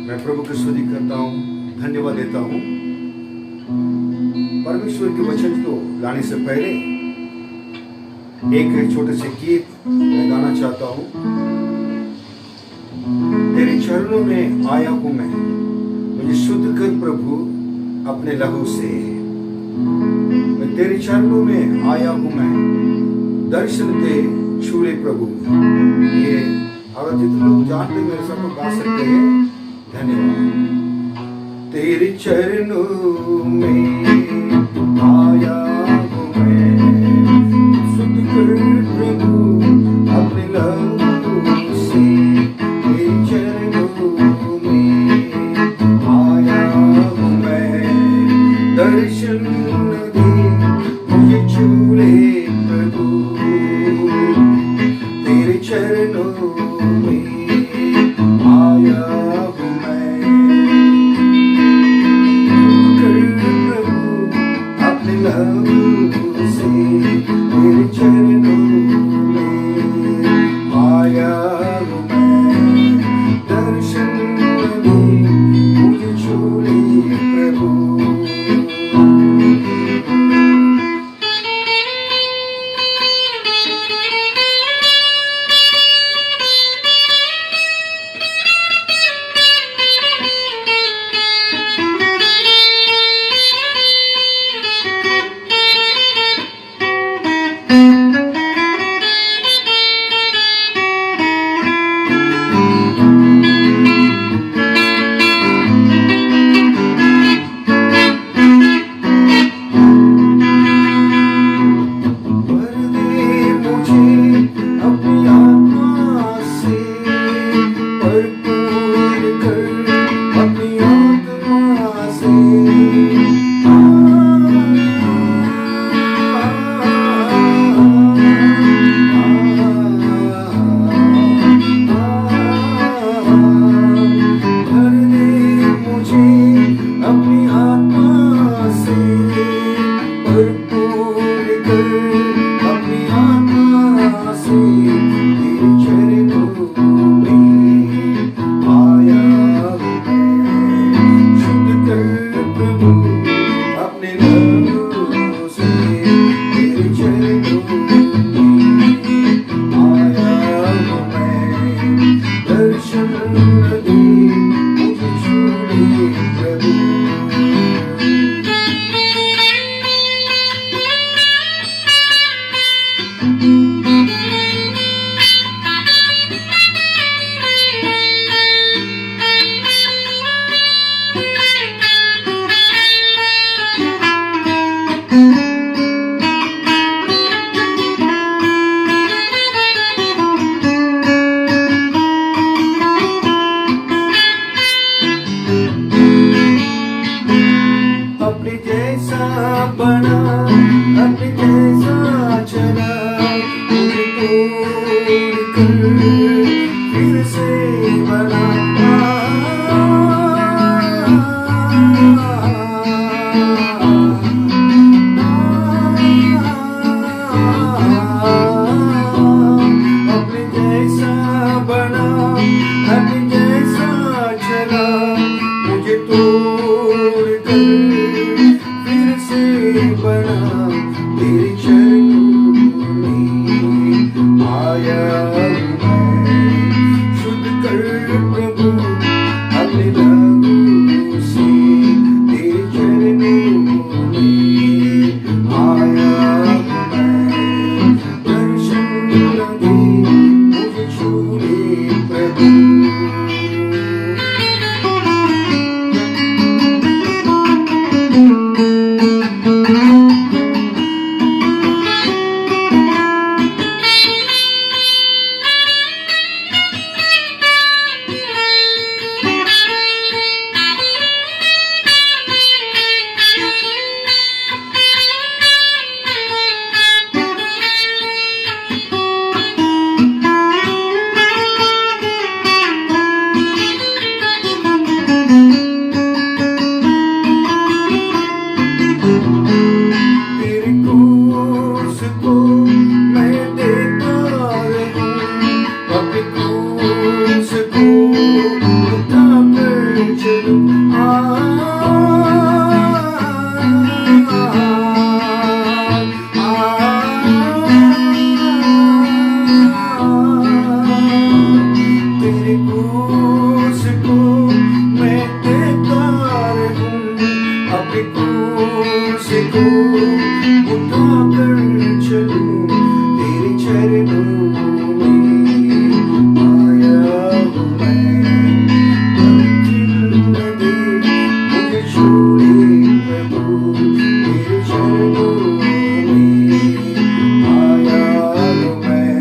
मैं प्रभु की स्तुति करता हूँ, धन्यवाद देता हूँ। परमेश्वर के वचन को लाने से पहले एक छोटे से गीत मैं गाना चाहता हूँ। तेरे चरणों में आया हूँ मैं, मुझे शुद्ध कर प्रभु अपने लहू से। मैं तेरे चरणों में आया हूँ मैं, दर्शन दे छू ले प्रभु। ये अगर जितने लोग जानते मेरे सबको गा सकते हैं। धन्यवाद। तेरे चरणों में आया हूँ मैं, शुद्ध कर प्रभु अपने लहू से। तेरे चरणों में आया हूँ मैं, दर्शन दे मुझे छू ले प्रभु। तेरे चरणों में आया हूँ मैं, कर प्रभु अपने लहू से। तेरे चरणों में आया हूँ मैं, दर्शन दे मुझे छू ले प्रभु। तेरे क्रूस को मैं देता रहूं, अपने क्रूस को उठा कर चलूं, तेरे चरणों में आया हूं मैं। दे मुझे छोड़े प्रभु, तेरे चरणों में आया हूं मैं।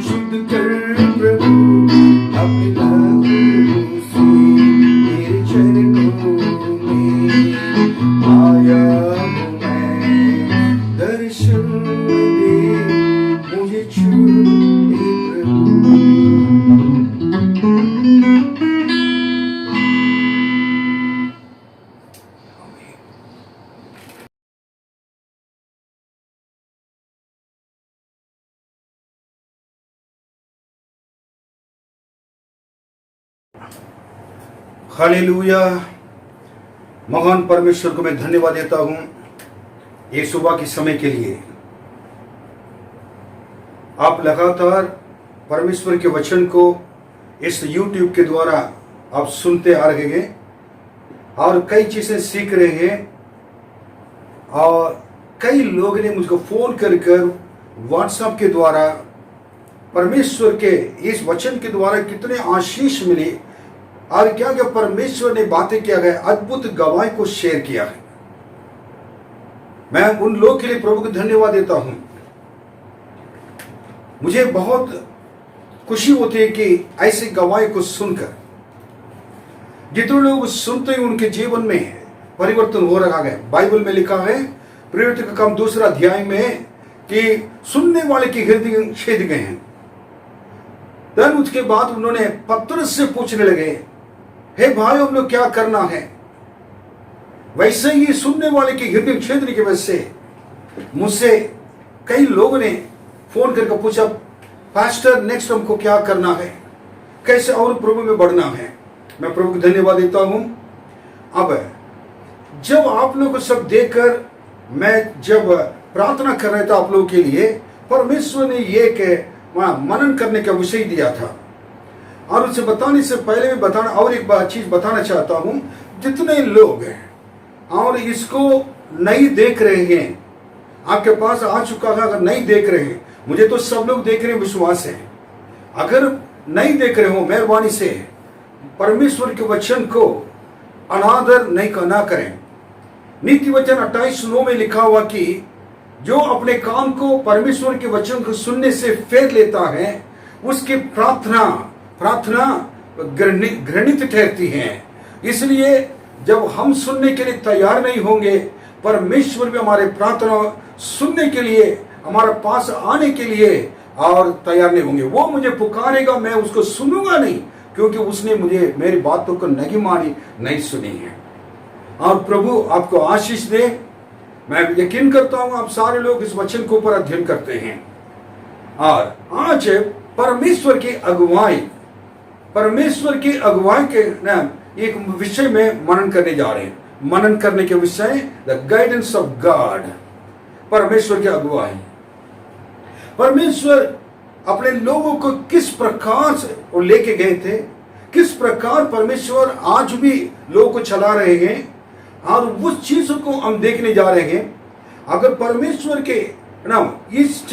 शुद्ध कर प्रभु अपने लहू से, तेरे चरणों में आया हूं मैं। दर्शन दे मुझे छूटे प्रभु। हालेलुया। महान परमेश्वर को मैं धन्यवाद देता हूं ये सुबह के समय के लिए। आप लगातार परमेश्वर के वचन को इस YouTube के द्वारा आप सुनते आ रहे हैं और कई चीजें सीख रहे हैं। और कई लोगों ने मुझको फोन कर व्हाट्सएप के द्वारा परमेश्वर के इस वचन के द्वारा कितने आशीष मिले और क्या क्या परमेश्वर ने बातें किया गया, अद्भुत गवाही को शेयर किया है। मैं उन लोगों के लिए प्रभु को धन्यवाद देता हूं। मुझे बहुत खुशी होती है कि ऐसी गवाही को सुनकर जितने लोग सुनते हैं उनके जीवन में परिवर्तन हो रहा है। बाइबल में लिखा है प्रेरित का काम 2 अध्याय में कि सुनने वाले के हृदय छेद गए हैं। then उसके बाद उन्होंने पतरस से पूछने लगे, हे भाई हम लोग क्या करना है? वैसे ही सुनने वाले के हृदय छेदने की वजह से मुझसे कई लोगों ने फोन करके पूछा, पास्टर नेक्स्ट हमको क्या करना है, कैसे और प्रभु में बढ़ना है। मैं प्रभु को धन्यवाद देता हूं। अब जब आप लोग को सब देखकर मैं जब प्रार्थना कर रहा था आप लोगों के लिए, परमेश्वर ने ये मनन करने का विषय दिया था। और उसे बताने से पहले मैं बताना और एक बात चीज बताना चाहता हूं। जितने लोग हैं और इसको नहीं देख रहे हैं, आपके पास आ चुका है, अगर नहीं देख रहे हैं, मुझे तो सब लोग देख रहे हैं, विश्वास है। अगर नहीं देख रहे हो, मेहरबानी से परमेश्वर के वचन को अनादर नहीं करना करें। नीति वचन 28:9 में लिखा हुआ कि जो अपने काम को परमेश्वर के वचन को सुनने से फेर लेता है उसकी प्रार्थना घृणित ठहरती है। इसलिए जब हम सुनने के लिए तैयार नहीं होंगे, परमेश्वर भी हमारे प्रार्थना सुनने के लिए, हमारे पास आने के लिए और तैयार नहीं होंगे। वो मुझे पुकारेगा, मैं उसको सुनूंगा नहीं, क्योंकि उसने मुझे मेरी बातों को नहीं मानी, नहीं सुनी है। और प्रभु आपको आशीष दे। मैं यकीन करता हूं आप सारे लोग इस वचन के ऊपर अध्ययन करते हैं। और आज परमेश्वर की अगुवाई के एक विषय में मनन करने जा रहे हैं। मनन करने के विषय द गाइडेंस ऑफ गॉड, परमेश्वर की अगुवाई। परमेश्वर अपने लोगों को किस प्रकार से वो लेके गए थे, किस प्रकार परमेश्वर आज भी लोगों को चला रहे हैं, और उस चीजों को हम देखने जा रहे हैं। अगर परमेश्वर के इस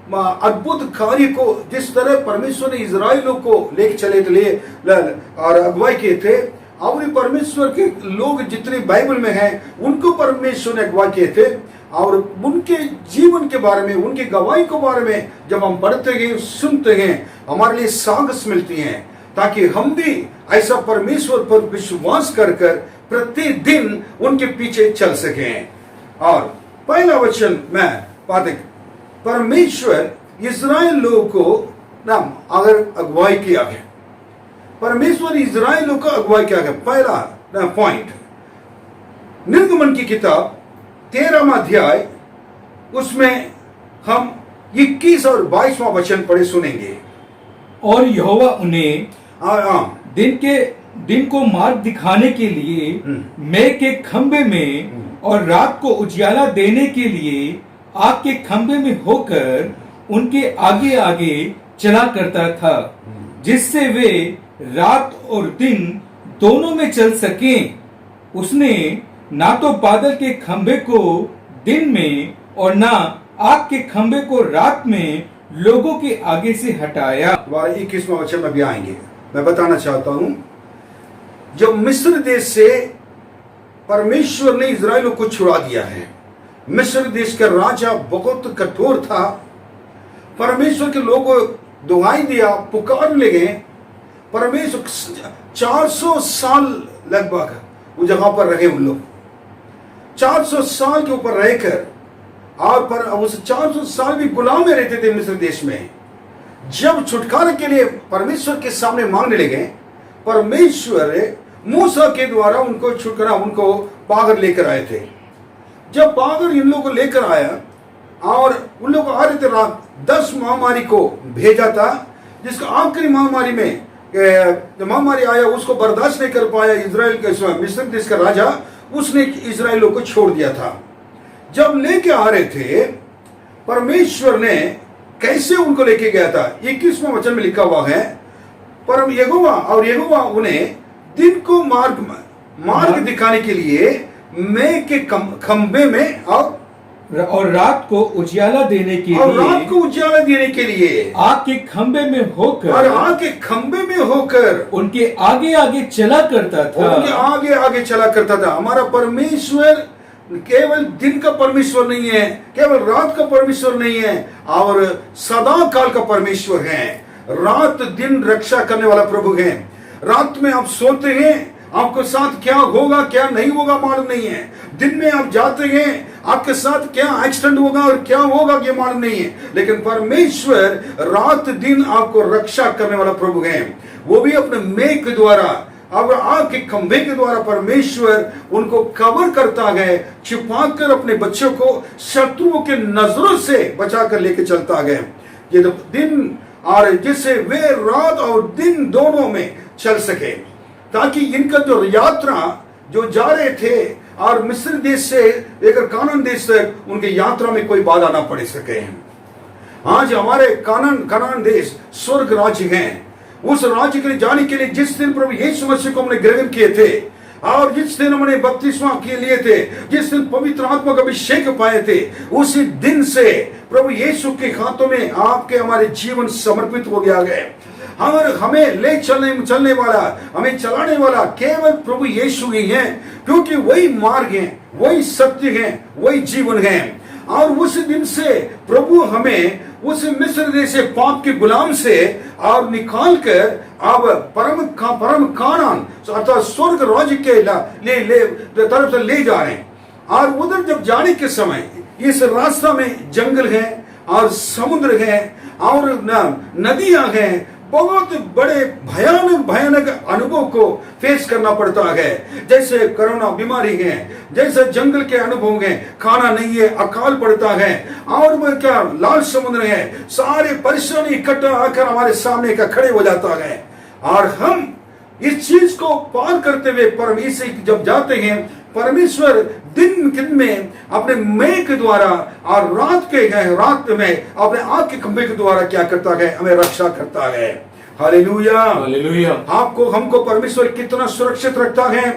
अद्भुत कार्य को जिस तरह परमेश्वर ने इजराइलों को लेके चले और अगुवाई किए थे, और परमेश्वर के लोग जितने बाइबल में हैं उनको परमेश्वर ने अगुवाई किए थे, और उनके जीवन के बारे में, उनकी गवाही के बारे में जब हम पढ़ते हैं, सुनते हैं, हमारे लिए साहस मिलती है, ताकि हम भी ऐसा परमेश्वर पर विश्वास कर प्रतिदिन उनके पीछे चल सकें। और पहला वचन मैं पाते, परमेश्वर इजराइल लोगों को अगर अगुवाई किया है, परमेश्वर इजराइल लोगों को अगुवाई किया है। पहला पॉइंट, निर्गमन की किताब 13वां अध्याय, उसमें हम 21 और 22वां वचन पढ़े सुनेंगे। और यहोवा उन्हें दिन के दिन को मार्ग दिखाने के लिए मेघ के खंबे में और रात को उजियाला देने के लिए आग के खंबे में होकर उनके आगे आगे चला करता था, जिससे वे रात और दिन दोनों में चल सकें। उसने ना तो बादल के खंबे को दिन में और ना आग के खंबे को रात में लोगों के आगे से हटाया। 21वां वचन में भी आएंगे। मैं बताना चाहता हूं, जब मिस्र देश से परमेश्वर ने इजराइलों को छुड़ा दिया है, मिस्र देश का राजा बहुत कठोर था। परमेश्वर के लोगों दुहाई दिया, पुकार ले गए। परमेश्वर 400 साल लगभग उस जगह पर रहे उन लोग, 400 साल के ऊपर रहकर, और पर उस 400 साल भी गुलाम में रहते थे मिस्र देश में। जब छुटकारे के लिए परमेश्वर के सामने मांगने लगे, परमेश्वर मूसा के द्वारा उनको छुटकारा, उनको बाहर लेकर आए थे। जब बाहर इन लोगों को लेकर आया और उन लोग आ रहे थे, 10 महामारी को भेजा था, जिसका आखिरी महामारी में जो महामारी आया उसको बर्दाश्त नहीं कर पाया इजराइल का मिस्र देश का राजा, उसने इजराइलों को छोड़ दिया था। जब लेके आ रहे थे, परमेश्वर ने कैसे उनको लेके गया था, 21वां वचन में लिखा हुआ है, परम यहोवा उन्हें दिन को मार्ग दिखाने के लिए मेघ के खंबे में और रात को उजियाला देने के लिए आग के खंबे में होकर उनके आगे आगे चला करता था। हमारा परमेश्वर केवल दिन का परमेश्वर नहीं है, केवल रात का परमेश्वर नहीं है, और सदा काल का परमेश्वर है। रात दिन रक्षा करने वाला प्रभु है। रात में आप सोते हैं, आपके साथ क्या होगा क्या नहीं होगा मालूम नहीं है। दिन में आप जाते हैं, आपके साथ क्या एक्सीडेंट होगा और क्या होगा ये मालूम नहीं है। लेकिन परमेश्वर रात दिन आपको रक्षा करने वाला प्रभु है। वो भी अपने मेघ के द्वारा और आग के खंभे के द्वारा परमेश्वर उनको कवर करता है, छिपाकर अपने बच्चों को शत्रुओं के नजरों से बचाकर लेके चलता है। ये दिन और जिससे वे रात और दिन दोनों में चल सके, ताकि इनका जो यात्रा जो जा रहे थे और मिस्र देश से लेकर कानान देश तक, उनके यात्रा में कोई बाधा ना पड़ सके। आज हमारे कानान देश स्वर्ग राज्य है। उस राज्य के लिए जाने के लिए जिस दिन प्रभु यीशु मसीह को हमने ग्रहण किए थे और जिस दिन हमने बपतिस्मा के लिए थे, जिस दिन पवित्र आत्मा का अभिषेक पाए थे, उसी दिन से प्रभु यीशु के हाथों में आपके हमारे जीवन समर्पित हो गया है। हमें ले चलने वाला, हमें चलाने वाला केवल प्रभु यीशु ही है, क्योंकि वही मार्ग है, वही सत्य है, वही जीवन है। और उस दिन से प्रभु हमें उस मिस्र देश से पाप के गुलाम से और निकाल कर अब परम कानान अर्थात स्वर्ग राज्य के तरफ से ले जा रहे हैं। और उधर जब जाने के समय इस रास्ता में जंगल है और समुद्र है और नदियां हैं, बहुत बड़े भयानक अनुभव को फेस करना पड़ता है। जैसे कोरोना बीमारी है, जैसे जंगल के अनुभव है, खाना नहीं है, अकाल पड़ता है, और क्या लाल समुद्र है, सारे परेशानी इकट्ठा आकर हमारे सामने का खड़े हो जाता है। और हम इस चीज को पार करते हुए परमेश्वर जब जाते हैं, परमेश्वर दिन में अपने मेघ के द्वारा और रात में अपने आग के खंभे के द्वारा क्या करता है, हमें रक्षा करता है। Hallelujah, hallelujah. आपको हमको परमेश्वर कितना सुरक्षित रखता है।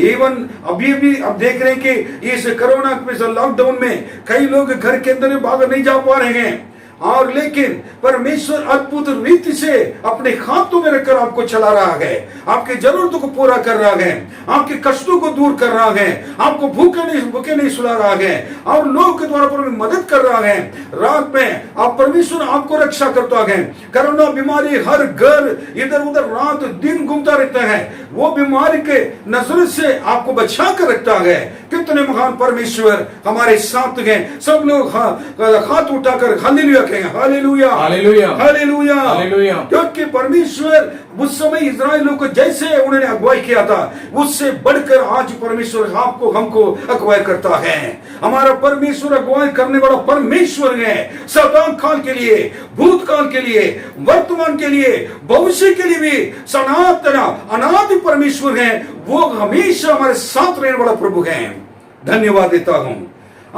इवन अभी अब देख रहे हैं कि इस कोरोना के लॉकडाउन में कई लोग घर के अंदर बाहर नहीं जा पा रहे हैं, और लेकिन परमेश्वर अद्भुत रीति से अपने हाथों में रखकर आपको चला रहा है, आपके जरूरतों को पूरा कर रहा है, आपके कष्टों को दूर कर रहा है, आपको भूखे नहीं सुला रहा है, और लोगों के द्वारा पर मदद कर रहा है। रात में आप परमेश्वर आपको रक्षा करता है। कोरोना बीमारी हर घर इधर उधर रात दिन घूमता रहता है, वो बीमारी के नजर से आपको बचा कर रखता है। कितने महान परमेश्वर हमारे साथ हैं। सब लोग हाथ उठाकर हालेलुया कहें, हालेलुया, हालेलुया, हालेलुया, हालेलुया। क्योंकि परमेश्वर उस समय इजराइलियों को जैसे उन्होंने अगुवाई किया था, उससे बढ़कर आज परमेश्वर आपको हमको अगुवाई करता है। हमारा परमेश्वर अगुवाई करने वाला परमेश्वर है। सदा काल के लिए, भूतकाल के लिए, वर्तमान के लिए, भविष्य के लिए भी सनातन अनादि परमेश्वर है। वो हमेशा हमारे साथ रहने वाला प्रभु है। धन्यवाद देता हूं।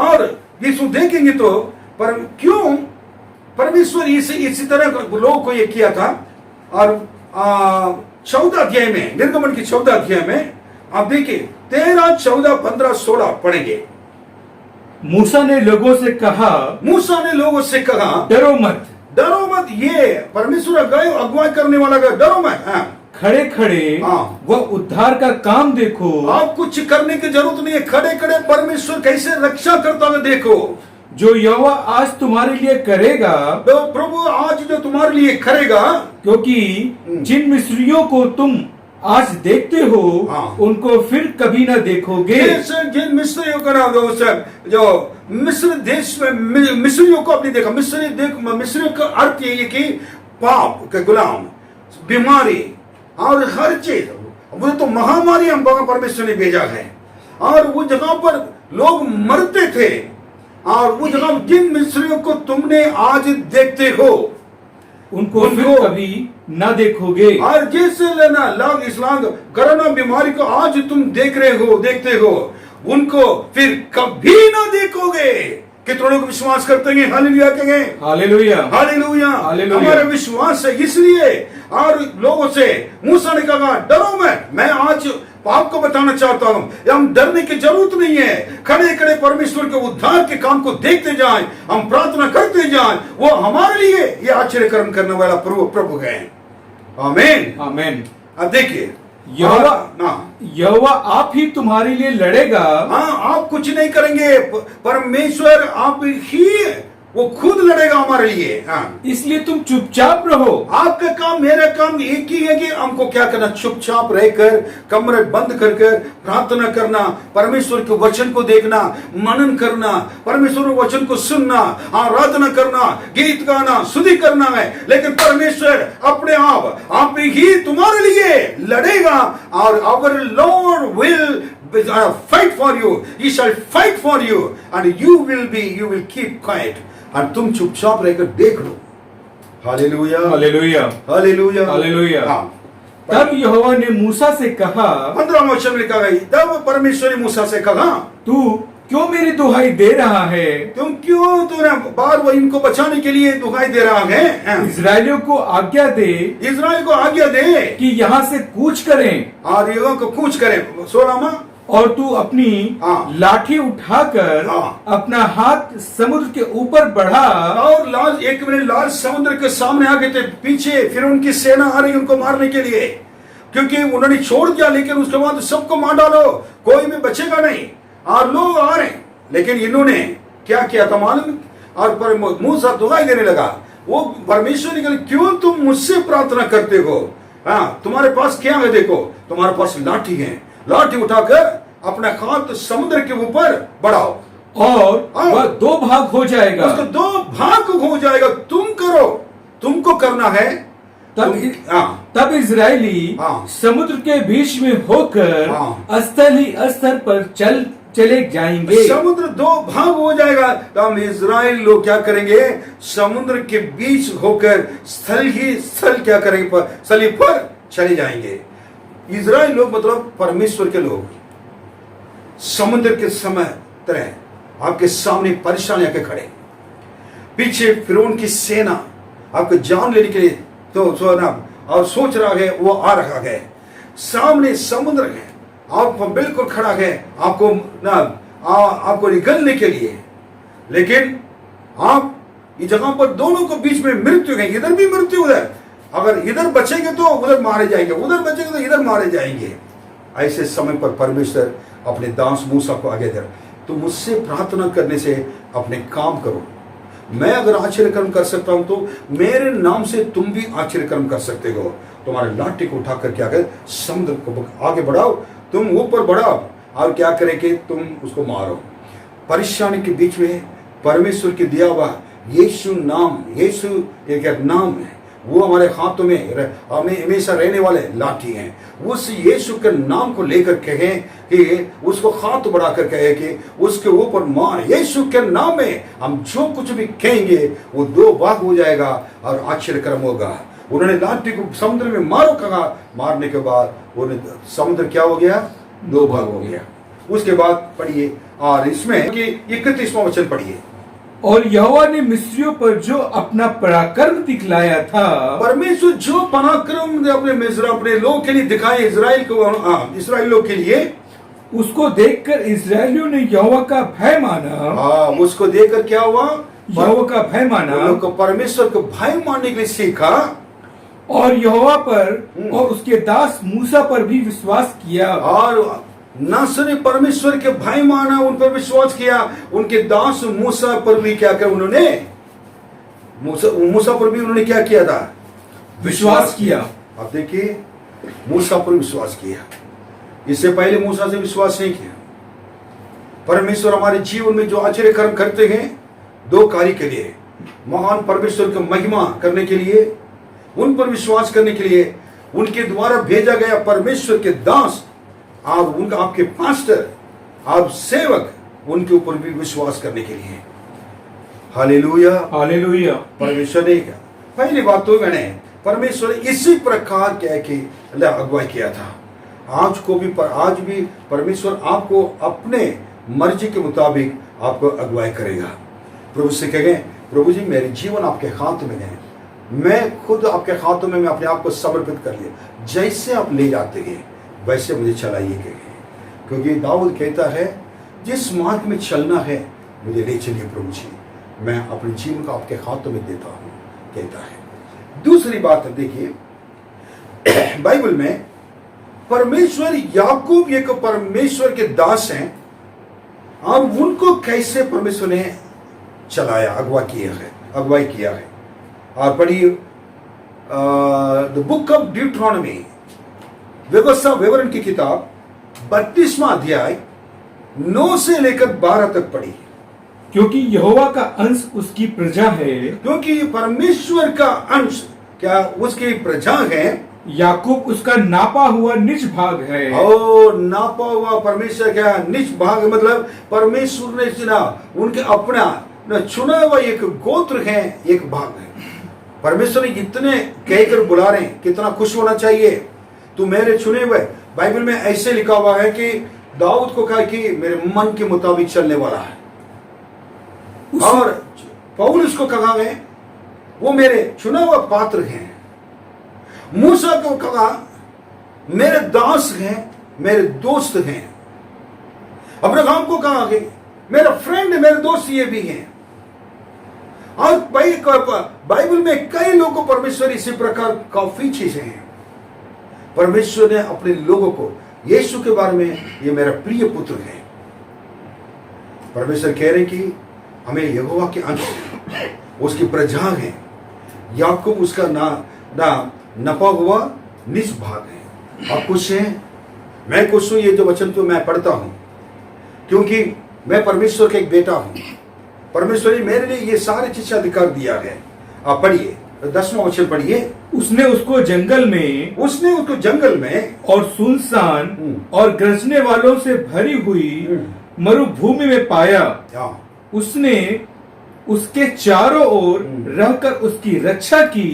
और यीशु देखेंगे तो क्यों परमेश्वर इसी तरह लोगों को ये किया था। और 14 अध्याय में, निर्गमन की 14 अध्याय में आप देखिए 13, 14, 15, 16 पढ़ेंगे। मूसा ने लोगों से कहा, डरो मत। ये परमेश्वर अगुवाई करने वाला का डरो मत। खड़े खड़े वह उद्धार का काम देखो। आप कुछ करने की जरूरत नहीं है। खड़े खड़े परमेश्वर कैसे रक्षा करता है देखो। जो यहोवा आज तुम्हारे लिए करेगा, तो प्रभु आज जो तुम्हारे लिए करेगा, क्योंकि जिन मिस्रियों को तुम आज देखते हो उनको फिर कभी न देखोगे। जिन मिस्रियों का नाम जो मिस्र देश में मिस्रियों को आपने देखा। मिस्रियों का अर्थ ये कि पाप के गुलाम, बीमारी और हर चीज, वो तो महामारी हम परमेश्वर ने भेजा है। और वो जगह पर लोग मरते थे। और वो जगह जिन मिस्रियों को तुमने आज देखते हो उनको फिर कभी न देखोगे। और जैसे लेना लाग इस्लाम कोरोना बीमारी को आज तुम देखते हो, उनको फिर कभी ना देखोगे। कितने लोग विश्वास करते हैं? हालेलुया कहेंगे। हालेलुया, हालेलुया। हालेलुया। हमारा विश्वास है इसलिए। और लोगों से मूसा ने कहा डरो मत। मैं आज आपको बताना चाहता हूं, हम डरने की जरूरत नहीं है। खड़े खड़े परमेश्वर के उद्धार के काम को देखते जाएं, हम प्रार्थना करते जाएं। वो हमारे लिए ये आश्चर्य कर्म करने वाला प्रभु है। आमीन, आमीन। अब देखिए यहोवा आप ही तुम्हारे लिए लड़ेगा। आप कुछ नहीं करेंगे। परमेश्वर आप ही, वो खुद लड़ेगा हमारे लिए। इसलिए तुम चुपचाप रहो। आपका काम, मेरा काम एक ही है कि हमको क्या करना, चुपचाप रहकर कमरे बंद कर प्रार्थना करना, परमेश्वर के वचन को देखना, मनन करना, परमेश्वर के वचन को सुनना, आराधना करना, गीत गाना, स्तुति करना है। लेकिन परमेश्वर अपने आप ही तुम्हारे लिए लड़ेगा। और our lord will fight for you. He shall fight for you and you will keep quiet. और तुम चुपचाप रहकर देख लो। हालेलुया, हालेलुया, हालेलुया, हालेलुया। तब यहोवा ने मूसा से कहा, 15वां वचन में लिखा है, तब परमेश्वर ने मूसा से कहा, तू क्यों मेरी दुहाई दे रहा है? तूने बार वो इनको बचाने के लिए दुहाई दे रहा है? इजराइलियों को आज्ञा दे, इजराइल को आज्ञा दे कि यहाँ से कूच करें। और यहाँ को कूच करें। 16वां, और तू अपनी लाठी उठाकर अपना हाथ समुद्र के ऊपर बढ़ा। और लाल समुद्र के सामने आ गए थे। पीछे फिर उनकी सेना आ रही उनको मारने के लिए, क्योंकि उन्होंने छोड़ दिया। लेकिन उसके बाद सबको मार डालो, कोई भी बचेगा नहीं। और लोग आ रहे, लेकिन इन्होंने क्या किया था मालूम? और मूसा दुहाई देने लगा। वो परमेश्वर ने कहा, क्यों तुम मुझसे प्रार्थना करते हो? तुम्हारे पास क्या है? देखो, तुम्हारे पास लाठी है। लाठी उठाकर अपना हाथ समुद्र के ऊपर बढ़ाओ और वह 2 भाग हो जाएगा। उसको 2 भाग हो जाएगा। तुम करो, तुमको करना है। तब इजरायली समुद्र के बीच में होकर अस्तर ही अस्तर पर चले जाएंगे। समुद्र 2 भाग हो जाएगा। तो हम इजराइल लोग क्या करेंगे? समुद्र के बीच होकर स्थल ही स्थल क्या करेंगे? स्थली पर चले जाएंगे। इजराइल लोग मतलब परमेश्वर के लोग समुद्र के समय तरह आपके सामने परेशान आके खड़े। पीछे फिरौन की सेना आपको जान लेने के लिए तो और सोच रहा है, वो आ रहा है। सामने समुद्र है, आप बिल्कुल खड़ा है आपको निगलने के लिए। लेकिन आप इस जगह पर दोनों को बीच में मृत्यु है। इधर भी मृत्यु, उधर। अगर इधर बचेंगे तो उधर मारे जाएंगे, उधर बचेंगे तो इधर मारे जाएंगे। ऐसे समय पर परमेश्वर अपने दास मूसा को आगे दे, तो मुझसे प्रार्थना करने से अपने काम करो। मैं अगर आश्चर्य कर्म कर सकता हूं तो मेरे नाम से तुम भी आश्चर्य कर्म कर सकते हो। तुम्हारे लाठी को उठाकर क्या कर, समुद्र को आगे बढ़ाओ, तुम ऊपर बढ़ाओ और क्या करेंगे? तुम उसको मारो। परेशानी के बीच में परमेश्वर के दिया हुआ यीशु नाम, यीशु एक नाम है, वो हमारे हाथों में हमें हमेशा रहने वाले लाठी हैं। उस यीशु के नाम को लेकर कहें कि उसको हाथ बढ़ाकर कहे कि उसके ऊपर मार, यीशु के नाम में हम जो कुछ भी कहेंगे वो दो भाग हो जाएगा और आश्चर्यक्रम होगा। उन्होंने लाठी को समुद्र में मारो कहा, मारने के बाद उन्हें समुद्र क्या हो गया, दो भाग हो गया। उसके बाद पढ़िए और इसमें 31वां वचन पढ़िए। और यहोवा ने मिस्रियों पर जो अपना पराक्रम दिखलाया था, परमेश्वर जो पराक्रम अपने लोग के लिए दिखाए, इस्राएलियों के लिए, उसको देखकर इस्राएलियों ने यहोवा का भय माना। उसको देखकर क्या हुआ, यहोवा का भय माना, लोग को परमेश्वर को भय मानने के लिए सीखा और यहोवा पर और उसके दास मूसा पर भी विश्वास किया। और न सिर्फ परमेश्वर के भाई माना, उन पर विश्वास किया, उनके दास मूसा पर भी क्या किया उन्होंने, मूसा पर भी उन्होंने क्या किया था, विश्वास किया। अब देखिए मूसा पर विश्वास किया, इससे पहले मूसा से विश्वास नहीं किया। परमेश्वर हमारे जीवन में जो आश्चर्य कर्म करते हैं, दो कार्य के लिए, महान परमेश्वर की महिमा करने के लिए, उन पर विश्वास करने के लिए, उनके द्वारा भेजा गया परमेश्वर के दास, आप उनका, आपके पास्टर, आप सेवक, उनके ऊपर भी विश्वास करने के लिए। Hallelujah, hallelujah. परमेश्वर ने क्या, पहली बात तो मैंने परमेश्वर इसी प्रकार कह के अगुवाई किया था। आज भी परमेश्वर आपको अपने मर्जी के मुताबिक आपको अगुवाई करेगा। प्रभु से कहें, प्रभु जी मेरे जीवन आपके हाथ में है, मैं खुद आपके हाथों में मैं अपने आप को समर्पित कर लिया, जैसे आप ले जाते हैं वैसे मुझे चलाइए। क्योंकि दाऊद कहता है जिस मार्ग में चलना है मुझे ले चलिए प्रभु जी, मैं अपने जीवन को आपके हाथों में देता हूं, कहता है। दूसरी बात देखिए, बाइबल में परमेश्वर, याकूब एक परमेश्वर के दास हैं और उनको कैसे परमेश्वर ने चलाया, अगुवाई किया है। और पढ़िए द बुक ऑफ ड्यूट्रॉनमी, व्यवस्था विवरण की किताब 32वां अध्याय 9 से लेकर 12 तक पढ़ी। क्योंकि यहोवा का अंश उसकी प्रजा है, क्योंकि परमेश्वर का अंश क्या उसकी प्रजा है, याकूब उसका नापा हुआ निज भाग है। ओ नापा हुआ परमेश्वर क्या निज भाग, मतलब परमेश्वर ने चुना, उनके अपना न चुना हुआ एक गोत्र है, एक भाग है। परमेश्वर ने इतने कहकर बुला रहे हैं, कितना खुश होना चाहिए, तू मेरे चुने हुए। बाइबल में ऐसे लिखा हुआ है कि दाऊद को कहा कि मेरे मन के मुताबिक चलने वाला है, और पौलुस को कहा है वो मेरे चुना हुआ पात्र हैं। मूसा को कहा मेरे दास हैं, मेरे दोस्त हैं। अब्राहम को कहा कि मेरा फ्रेंड, मेरे दोस्त ये भी हैं। और बाइबल में कई लोगों को परमेश्वर इसी प्रकार काफी चीजें हैं। परमेश्वर ने अपने लोगों को यीशु के बारे में, ये मेरा प्रिय पुत्र है। परमेश्वर कह रहे कि हमें यहोवा के अंश, उसकी प्रजा है, याकूब उसका नपा हुआ निज भाग है। आप खुश हैं, मैं खुश हूं, ये जो वचन तो मैं पढ़ता हूं, क्योंकि मैं परमेश्वर का एक बेटा हूं। परमेश्वर ने मेरे लिए ये सारे चीज अधिकार दिया है। आप पढ़िए 10वां वचन पढ़िए। उसने उसको जंगल में और सुनसान और गरजने वालों से भरी हुई मरुभूमि में पाया। उसने उसके चारों ओर रहकर उसकी रक्षा की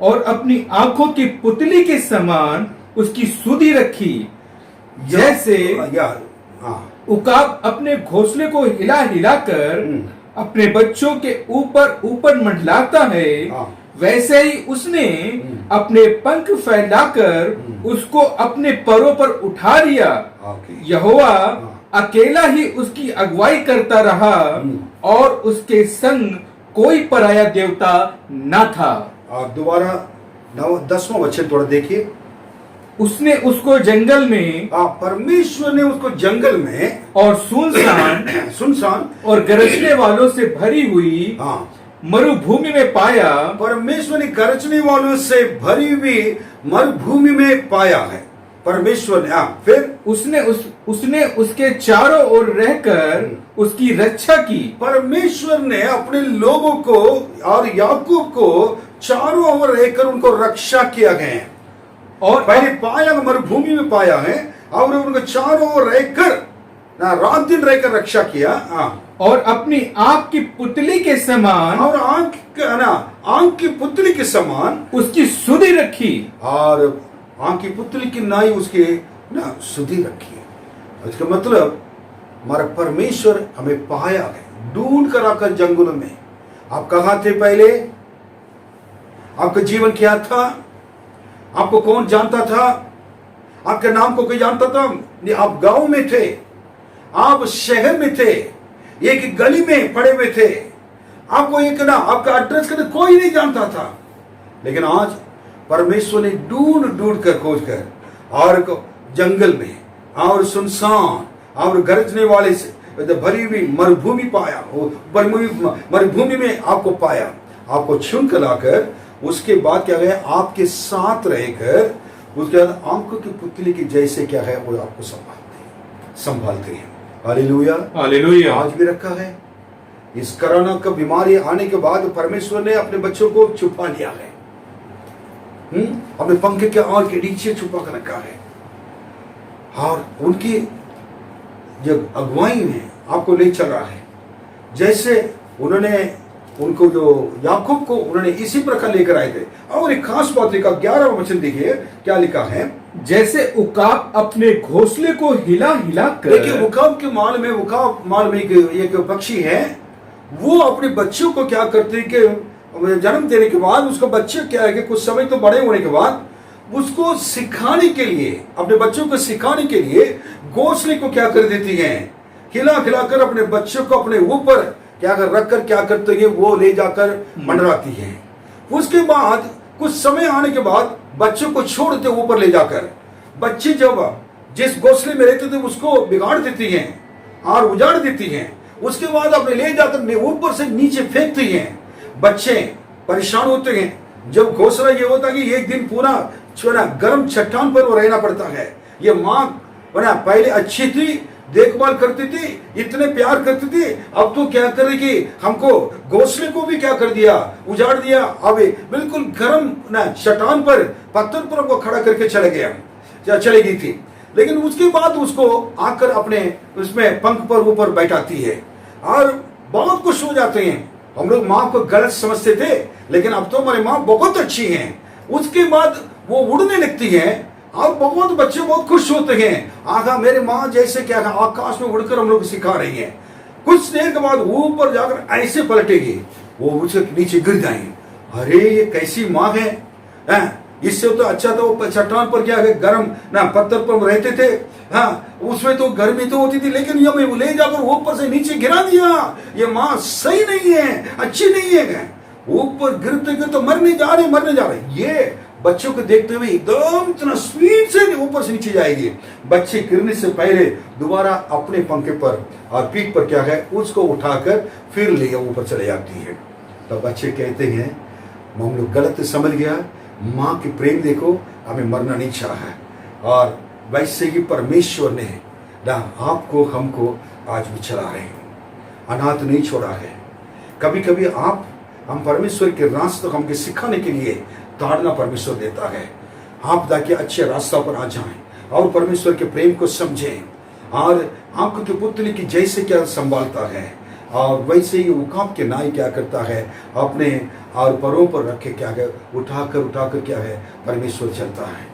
और अपनी आंखों की पुतली के समान उसकी सुधि रखी। जैसे उकाब अपने घोंसले को हिला हिलाकर अपने बच्चों के ऊपर ऊपर मंडलाता है, वैसे ही उसने अपने पंख फैलाकर उसको अपने पैरों पर उठा लिया। यहोवा अकेला ही उसकी अगुवाई करता रहा और उसके संग कोई पराया देवता न था। आप दोबारा 10वां वचन थोड़ा देखिए। उसने उसको जंगल में, परमेश्वर ने उसको जंगल में और सुनसान और गरजने वालों से भरी हुई मरुभूमि में पाया। परमेश्वर ने गरजने वालों से भरी हुई मरुभूमि में पाया है। परमेश्वर ने फिर उसने उसके चारों ओर रहकर उसकी रक्षा की। परमेश्वर ने अपने लोगों को और याकूब को चारों ओर रहकर उनको रक्षा किया गया है। और पहले पाया मरुभूमि में पाया है और उनको चारों ओर रहकर रात दिन रहकर रक्षा किया। और अपनी आंख की पुतली के समान और आंख की पुतली के समान उसकी सुधि रखी। और आंख की पुतली की नाई उसके सुधि रखी। इसका मतलब हमारा परमेश्वर हमें पाया है, ढूंढ कर आकर जंगलों में। आप कहाँ थे पहले? आपका जीवन क्या था? आपको कौन जानता था? आपके नाम को कोई जानता था? आप गांव में थे, आप शहर में थे, एक गली में पड़े हुए थे, आपको आपका एड्रेस करने कोई नहीं जानता था। लेकिन आज परमेश्वर ने ढूंढ ढूंढ कर खोज कर और जंगल में और सुनसान और गरजने वाले से भरी हुई मरुभूमि पाया, मरुभूमि में आपको पाया, आपको चुन कर लाकर उसके बाद क्या है, आपके साथ रहकर उसके बाद आंखों की पुतली की जैसे क्या है वो आपको संभालते हैं। Hallelujah, hallelujah. आज भी रखा है। इस कोरोना का बीमारी आने के बाद परमेश्वर ने अपने बच्चों को छुपा लिया है, अपने पंखे के और के नीचे छुपा कर रखा है। और उनकी जो अगुवाई में आपको ले चल रहा है, जैसे उन्होंने उनको जो याकूब को उन्होंने इसी प्रकार लेकर आए थे। और एक खास बात लिखा, 11वां वचन देखिए क्या लिखा है। जैसे उकाब अपने घोंसले को हिला हिला कर, देखिए उकाब माल में एक पक्षी है, वो अपने बच्चों को क्या करते हैं कि जन्म देने के बाद उसको बच्चे क्या है कि कुछ समय तो बड़े होने के बाद उसको सिखाने के लिए, अपने बच्चों को सिखाने के लिए घोंसले को क्या कर देती हैं, हिला हिलाकर अपने बच्चों को अपने ऊपर क्या कर रख कर क्या करते हैं, वो ले जाकर मंडराती हैं। उसके बाद कुछ समय आने के बाद बच्चों को छोड़ देते ऊपर ले जाकर। बच्चे जब जिस घोंसले में रहते थे उसको बिगाड़ देती हैं और उजाड़ देती हैं। उसके बाद अपने ले जाकर ऊपर से नीचे फेंकती हैं। बच्चे परेशान होते हैं। जब घोंसला ये होता है कि एक दिन पूरा गर्म चट्टान पर वो रहना पड़ता है। ये माँ पहले अच्छी थी, देखभाल करती थी, इतने प्यार करती थी, अब तो क्या करेगी, हमको घोंसले को भी क्या कर दिया, उजाड़ दिया। अब बिल्कुल गर्म चट्टान पर पत्थर पर वो खड़ा करके चले गई थी। लेकिन उसके बाद उसको आकर अपने उसमें पंख पर ऊपर बैठाती है और बहुत खुश हो जाते हैं। हम लोग माँ को गलत समझते थे, लेकिन अब तो हमारी माँ बहुत अच्छी हैं। उसके बाद वो उड़ने लगती हैं और बहुत बच्चे बहुत खुश होते हैं। आगा मेरे माँ जैसे क्या आकाश में उड़कर हम लोग सिखा रही हैं। कुछ देर के बाद ऊपर जाकर ऐसे पलटेगी, वो उसे नीचे गिर जाएंगे। अरे ये कैसी माँ है, इससे तो अच्छा तो वो चट्टान पर क्या है गर्म पत्थर पर रहते थे। हाँ, उसमें तो गर्मी तो होती थी, लेकिन ये मैं ले जाकर ऊपर से नीचे गिरा दिया। ये माँ सही नहीं है, अच्छी नहीं है। ऊपर गिरते गिरते मरने जा रहे। ये बच्चों को देखते हुए एकदम इतना स्पीड से ऊपर से नीचे जाएगी। बच्चे गिरने से पहले दोबारा अपने पंखे पर और पीठ पर क्या है उसको उठाकर फिर ले ऊपर चले जाती है। तो बच्चे कहते हैं हम लोग गलत समझ गया, माँ की प्रेम देखो, हमें मरना नहीं चाहा। और वैसे ही परमेश्वर ने आपको हमको आज भी चला रहे हैं, अनाथ नहीं छोड़ा है। कभी कभी हम परमेश्वर के रास्ते को हमके सिखाने के लिए ताड़ना परमेश्वर देता है। आप ताकि अच्छे रास्ता पर आ जाएं और परमेश्वर के प्रेम को समझें। और आंखों की पुतली की जैसे क्या संभालता है और वैसे ही उकाब के नाई क्या करता है, अपने और परों पर रखे क्या है उठाकर क्या है परमेश्वर चलता है।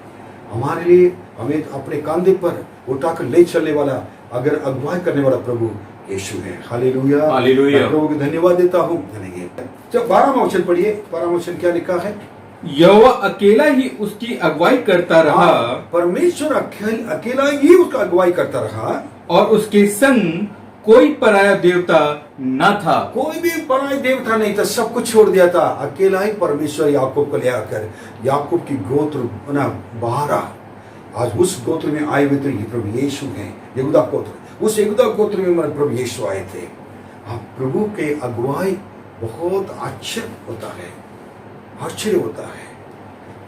हमारे लिए हमें अपने कांधे पर उठाकर ले चलने वाला, अगर अगुवाई करने वाला प्रभु यीशु है। Hallelujah, hallelujah. प्रभु को धन्यवाद देता हूँ। जब 12वां वचन पढ़िए, 12वां वचन क्या लिखा है। यहोवा अकेला ही उसकी अगुवाई करता रहा, परमेश्वर अकेला ही उसका अगुवाई करता रहा और उसके संग कोई पराया देवता न था। कोई भी पराया देवता नहीं था, सब कुछ छोड़ दिया था। अकेला ही परमेश्वर याकूब को ले आकर याकूब की गोत्र बाहर आज उस गोत्र में आए हुए थे प्रभु यीशु हैं। यहूदा गोत्र, उस यहूदा गोत्र में प्रभु यीशु आए थे। प्रभु के अगुवाई बहुत आश्चर्य होता है, आश्चर्य होता है।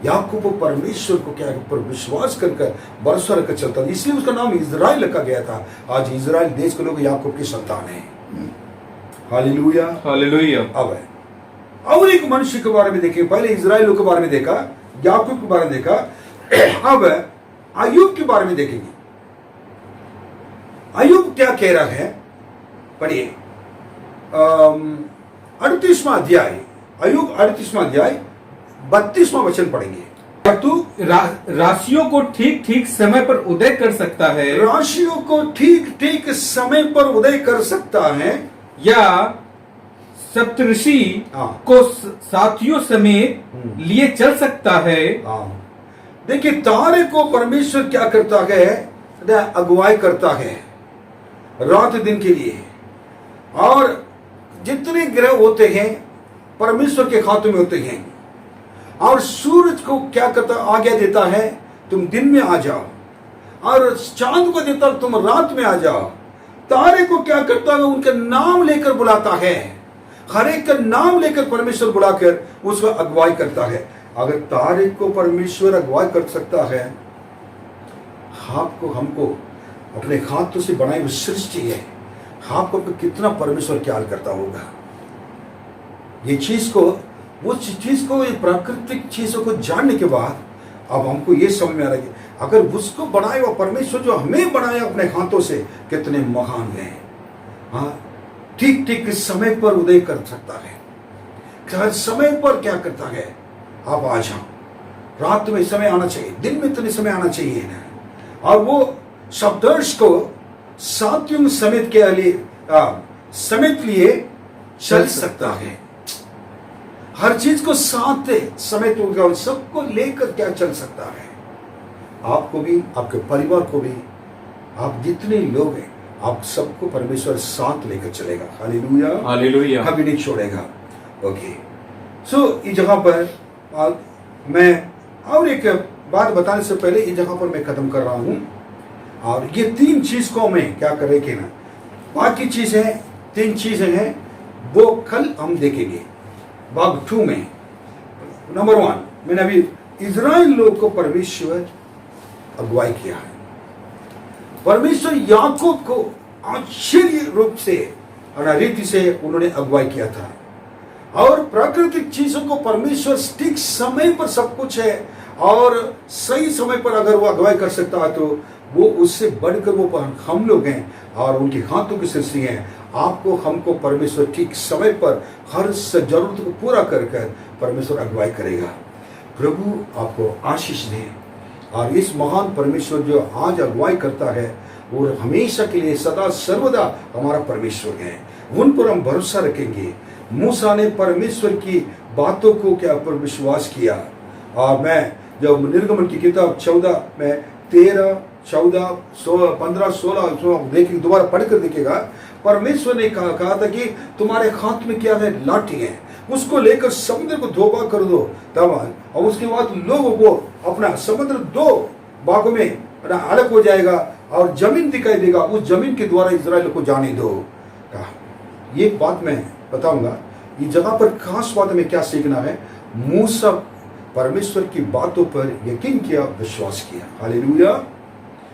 याकूब परमेश्वर को क्या पर विश्वास कर भरोसा रखकर चलता था, इसलिए उसका नाम इजराइल रखा गया था। आज इजराइल देश के लोग याकूब की संतान है। Hallelujah, hallelujah. अब और एक मनुष्य के बारे में देखें। पहले इजराइल के बारे में देखा, याकूब के बारे में देखा, अब अय्यूब के बारे में देखेंगे। अय्यूब क्या कह रहा है, पढ़िए 38वां अध्याय, अय्यूब 38वां अध्याय 32वां वचन पढ़ेंगे। तू राशियों को ठीक ठीक समय पर उदय कर सकता है, राशियों को ठीक ठीक समय पर उदय कर सकता है, या सप्तऋषि को साथियों समेत लिए चल सकता है। देखिए तारे को परमेश्वर क्या करता है, अगुवाई करता है रात दिन के लिए, और जितने ग्रह होते हैं परमेश्वर के हाथों में होते हैं। और सूरज को क्या करता, आज्ञा देता है तुम दिन में आ जाओ, और चांद को देता तुम रात में आ जाओ। तारे को क्या करता है, उनका नाम लेकर बुलाता है, हर एक का नाम लेकर परमेश्वर बुलाकर उसको अगुवाई करता है। अगर तारे को परमेश्वर अगुवाई कर सकता है, आपको हमको अपने हाथों से बनाई हुई सृष्टि है, आपको कितना परमेश्वर ख्याल करता होगा। ये चीज को, उस चीज को, ये प्राकृतिक चीजों को जानने के बाद अब हमको ये समझ में आ रहा है, अगर उसको बनाया हुआ परमेश्वर जो हमें बनाया अपने हाथों से, कितने महान हैं। हाँ, ठीक ठीक समय पर उदय कर सकता है, हर समय पर क्या करता है, आप आ जाओ। रात में समय आना चाहिए, दिन में इतने समय आना चाहिए ना। और वो सप्तर्ष को सातयुग समेत के लिए समेत लिए चल सकता है, हर चीज को साथ समेत होगा, सबको लेकर क्या चल सकता है। आपको भी, आपके परिवार को भी, आप जितने लोग हैं, आप सबको परमेश्वर साथ लेकर चलेगा। हालेलुया, हालेलुया, कभी नहीं छोड़ेगा। ओके, सो इस जगह पर मैं और एक बात बताने से पहले इस जगह पर मैं खत्म कर रहा हूं, और ये 3 चीज को मैं क्या कर रहे कि ना, बाकी चीजें 3 चीजें हैं वो कल हम देखेंगे भाग 2 में। नंबर 1, मैंने अभी इजराइल लोग को परमेश्वर अगुवाई किया है। परमेश्वर याकूब को आश्चर्य रूप से रीति से उन्होंने अगुवाई किया था, और प्राकृतिक चीजों को परमेश्वर ठीक समय पर सब कुछ है, और सही समय पर अगर वो अगुवाई कर सकता है तो वो उससे बढ़कर वो हम लोग हैं, और उनके हाथों की सृष्टि है। आपको हमको परमेश्वर ठीक समय पर हर जरूरत को पूरा कर परमेश्वर अगुवाई करेगा। प्रभु आपको आशीष दे, और इस महान परमेश्वर जो आज अगुवाई करता है वो हमेशा के लिए सदा सर्वदा हमारा परमेश्वर है, उन पर हम भरोसा रखेंगे। मूसा ने परमेश्वर की बातों को क्या पर विश्वास किया, और मैं जब निर्गमन की किताब 14 में 13, 14, 16, 15, 16 देखेंगे, दोबारा पढ़कर देखिएगा, परमेश्वर ने कहा था कि तुम्हारे हाथ में क्या है, लाठी है, उसको लेकर समुद्र को 2 भाग कर दो तब, और उसके बाद लोगों को अपना समुद्र 2 भागों में अलग हो जाएगा, और जमीन दिखाई देगा, उस जमीन के द्वारा इजराइल को जाने दो। ये बात मैं बताऊंगा। इस जगह पर खास बात में क्या सीखना है, मूसा परमेश्वर की बातों पर यकीन किया, विश्वास किया। हालेलुया,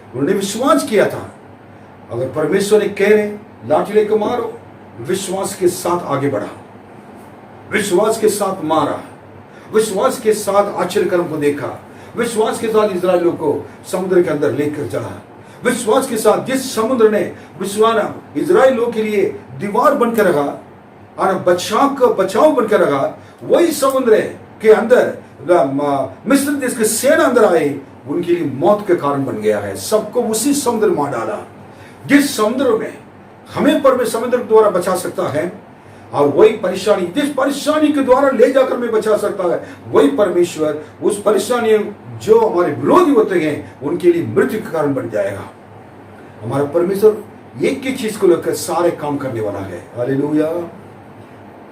उन्होंने विश्वास किया था। अगर परमेश्वर ने कह रहे लाठी लेकर मारो, विश्वास के साथ आगे बढ़ा, विश्वास के साथ मारा, विश्वास के साथ आश्चर्य कर्म को देखा, विश्वास के साथ इजराइलियों को समुद्र के अंदर लेकर चला, विश्वास के साथ जिस समुद्र ने विश्वास इजराइलियों के लिए दीवार बनकर रखा और बचाव बनकर रखा, वही समुद्र के अंदर मिस्र देश के सेना अंदर आए, उनके लिए मौत के कारण बन गया है। सबको उसी समुद्र मार डाला, जिस समुद्र में हमें पर समुद्र के द्वारा बचा सकता है, और वही परेशानी जिस परेशानी के द्वारा ले जाकर मैं बचा सकता है, वही परमेश्वर उस परेशानी जो हमारे विरोधी होते हैं उनके लिए मृत्यु का कारण बन जाएगा। हमारा परमेश्वर एक ही चीज को लेकर सारे काम करने वाला है। हालेलुया,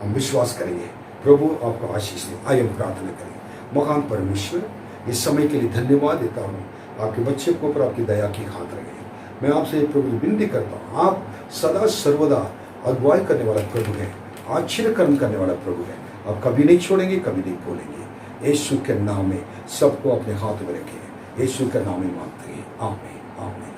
हम विश्वास करेंगे। प्रभु आपको आशीष दे। आइए हम प्रार्थना करें। महान परमेश्वर, इस समय के लिए धन्यवाद देता हूँ। आपके बच्चे को ऊपर आपकी दया की हाथ रखें। मैं आपसे प्रभु विनती करता हूँ, आप सदा सर्वदा अगुवाई करने वाला प्रभु है, आश्चर्य कर्म करने वाला प्रभु है। आप कभी नहीं छोड़ेंगे, कभी नहीं भूलेंगे। यीशु के नाम में सबको अपने हाथ में रखें। यीशु के नाम में मांगते हैं, आमीन, आमीन।